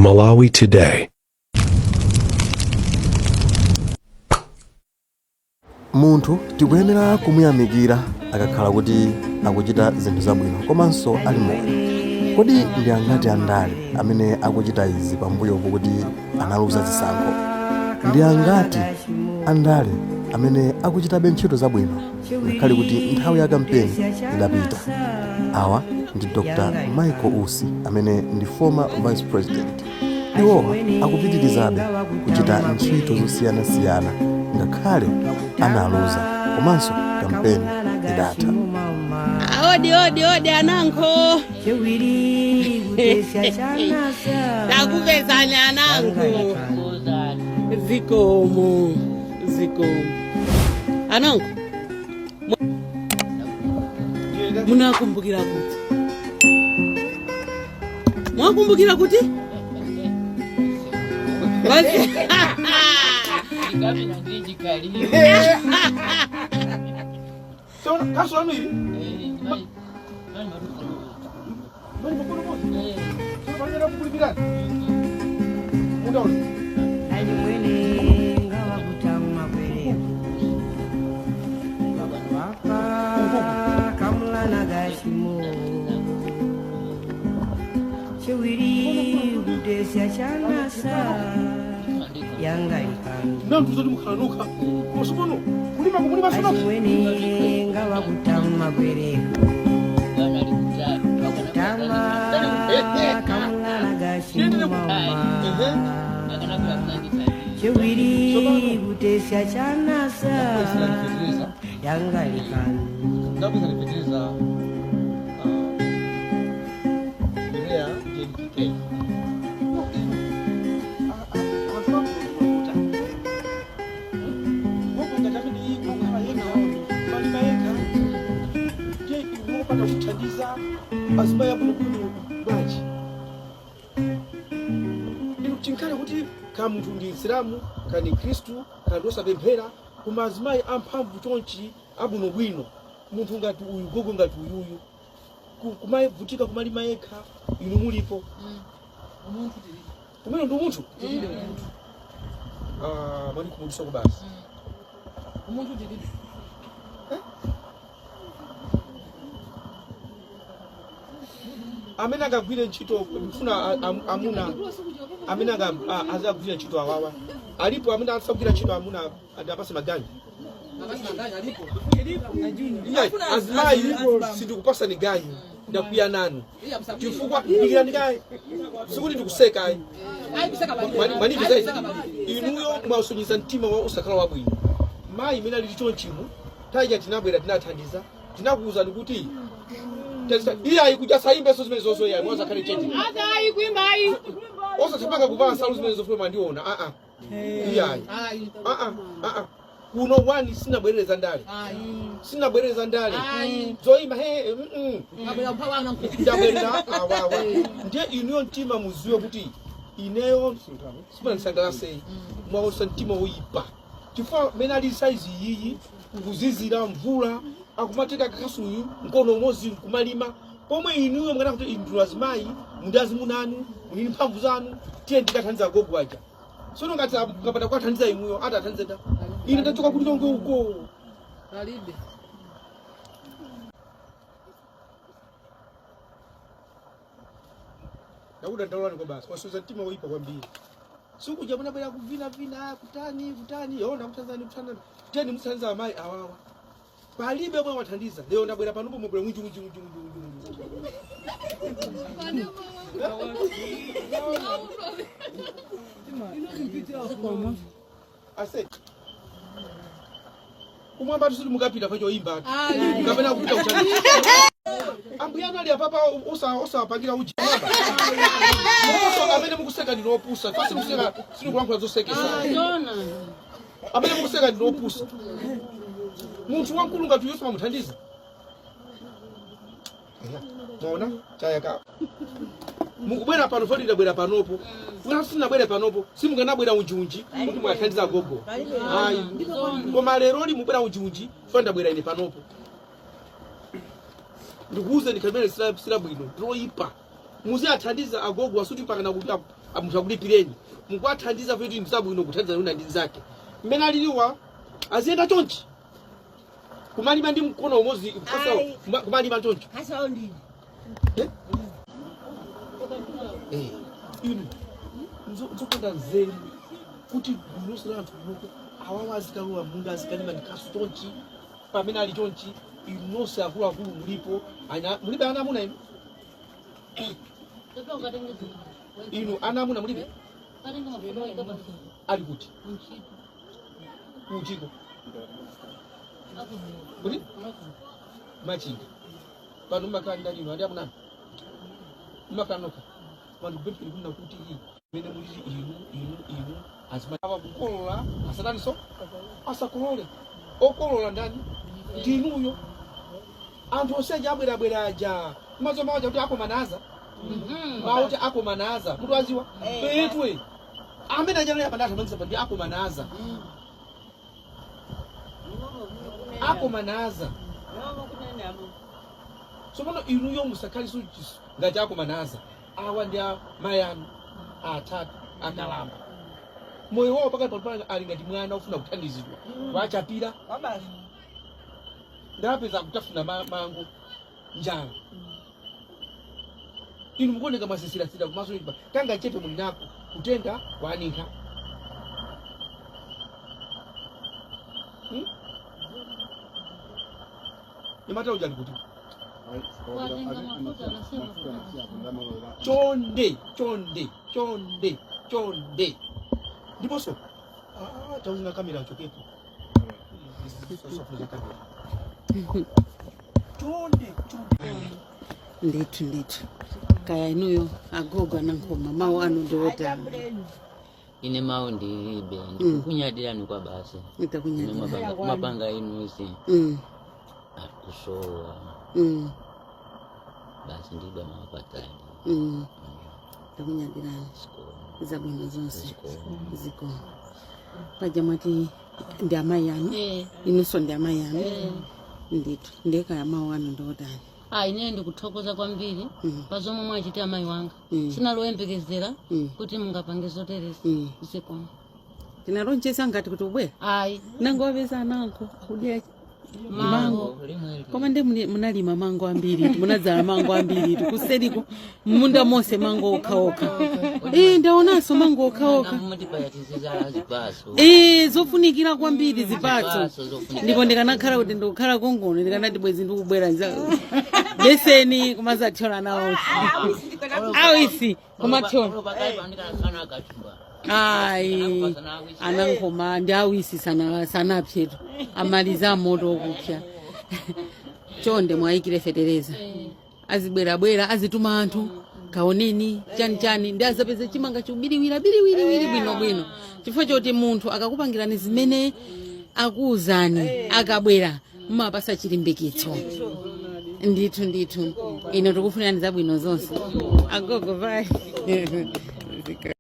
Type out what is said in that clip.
Malawi Today. Munthu tikuyenera kumuyamikira akakhala kuti akuchita zinthu zabwino komanso ali moyo. Kodi ndi angati andale amene akuchita izi pambuyo pokuti analuza zisankho? Ndi angati andale amene akuchitabe ntchito zabwino ngakhale kuti nthawi ya kampeni idapita? Awa ndi Dr. Michael Usi amene ndi former vice president. Iwowa akupitirizabe kuchita ntchito zosiyanasiyana ngakhale analuza komanso kampeni idatha. Odi ananko. Nakupezani ananko. Zikomo. Ananko. Munakumbukira kuti? Mwakumbukira kuti? Azimaya kuno baji ndikuchinkana kuti ka munthu ndi Islamu kani Kristu kandi osapemphera koma azimayi amphamvu chonchi abuno bwino munthu ngati uyu gogo ngati uyuyu kumavutika kumalima yekha inu mulipo munthu tili kumene ndi munthu tili munthu mali kumudisa kubasi munthu tili amene akagwire ntchito mfuna amuna amene azagwira ntchito awawa alipo amene asagwira ntchito amuna adapasa magani alipo azimayi sindikupasa ni ganyi ndakuya nanu chifukwa ndikirandikayi sikuti ndikuseka maniki zaidi inuyo mwasonyeza mtima wa usakhala wabwino mayi imene ali chonchimu taija tinabwera tinathandiza tinakuuza ndikuti iya ikuja saimbe so zimene zozo ya mwaza kale cheti ata ayikuimba ayi osa tapanga kupanga salu zimene zofuma ndiona iya kuno wani sinabwereza ndale sinabwereza ndale zoima ngabela mphawana ndabwerera awawa ndiye inuyo mtima muziwe kuti ineyo sipana nsangalase mwaosa mtima woipa chifukwa mena ali size yiyi kuzizira mvula akumateka kakasuyu mkono mozi kumalima pomwe inuyo mwana kuti indulu azimayi mundazi munanu munini mphamvu zanu tiye ndikathandiza gogo aja sono ngati kapata kwathandiza inuyo atathandiza ine ndachoka kuti tonge uko alibe Dauda ndalani kwa basi wasuza mtima woipa kwambiri siku jamana baya kuvina kutani yona kutanzania kutana teni msanza amayi awawa palibe bwa wathandiza leo ndabwera panopo mubwera mwinji ase kumwamba tusuli mukapita pacho imba ngapena kupita uchani ambuyana ali apapa osa pangira uji osa amene mukuseka ndinopusa fasi kuseka sinu kulankhula zosekesa amene mukuseka ndinopusa munthu wankulu ngati Yesu amuthandiza mona chayaka mukubwera pano fodi ndabwera panopo kuna sinabwera panopo simukanabwera unjunji kuti mwathandiza gogo hayi koma lero li mubwera unjunji fodi ndabwera ine panopo ndikuuze ndikamene sila bwino ndroipa muziyathandiza agogo asuti pakana kuti amusakulipireni mukwathandiza kuti ndisabwino kuthandiza una ndi zake mmene aliliwa aziyenda chonchi kumalima ndi mkono umozi kumalima chonchi inu nzokonda nzeru kuti nosera anthu kuno awawa azikaluwa mundu azikalima ndikasu chonchi pamene ali chonchi inu nonse akuluakulu mulipo mulibe ana amuna inu inu ana amuna mulibe ali kuti kuchiko kuti machinga pano makanda lino andi amuna makanoka vanhu kupemphere kuna kuti mene muliti inu azimava kukolola asadaniso asakolole okolola ndani ndinuyo anthu oseja abwerabwera aja mazoma waja kuti akomanaza mauti akomanaza mutu aziwa petwe amene ajano yapandata mangisapa ndi akomanaza akomanaza so pano inuyo musakhaliso ngati akomanaza awa ndi mayanu atatu akalamba moyo wawo pakati pano ali ngati mwana ufuna kuthandizidwa wachapira ndapeza kutafuna mango njala inu mukuoneka mwasisilasila kumaso ipa kanga chepe mulinako kutenga wanika imata ujali kuti chonde ndiposo tauzinga kamera chokepo ndithu kaya inuyo agogo anankoma mawu anu ndiwota ine mawu ndilibe ndikukunyadirani kwa basi mapanga inusi akusowa basi ndiba mawapatali ndakunyadirani zabwino zonse ziko paja mwati ndi amayi anu inunso ndi amayi anu ndithu ndekaya mawu anu ndiwotani ine ndikuthokoza kwambiri pazomwe mwachita amayi wanga sinaloyembekezera kuti mungapange zotereza ziko tinalonjeza ngati kuti ubwera nangowapeza ananko kudya mango koma ndi munalima mango ambiri munadzala mango ambiri kuseriko munda mose mango okhaokha ndaonanso mango okhaokha zofunikira kwambiri zipatso ndipo ndikanakhala kuti ndikukhala kongono ndikanati bwezi ndikubwera beseni kumazathyola nawo awisi kumathyola anankoma ndi awisi sanapyetu amaliza moto okupya chonde mwayikire fetereza azibwerabwera azituma anthu kaoneni chani ndi azapeze chimanga chubiriwira bwino chifukwa choti munthu akakupangirani zimene akuuzani akabwera mumapasa chilimbikitso ndithu ino tikufunirani zabwino zonse agogo vai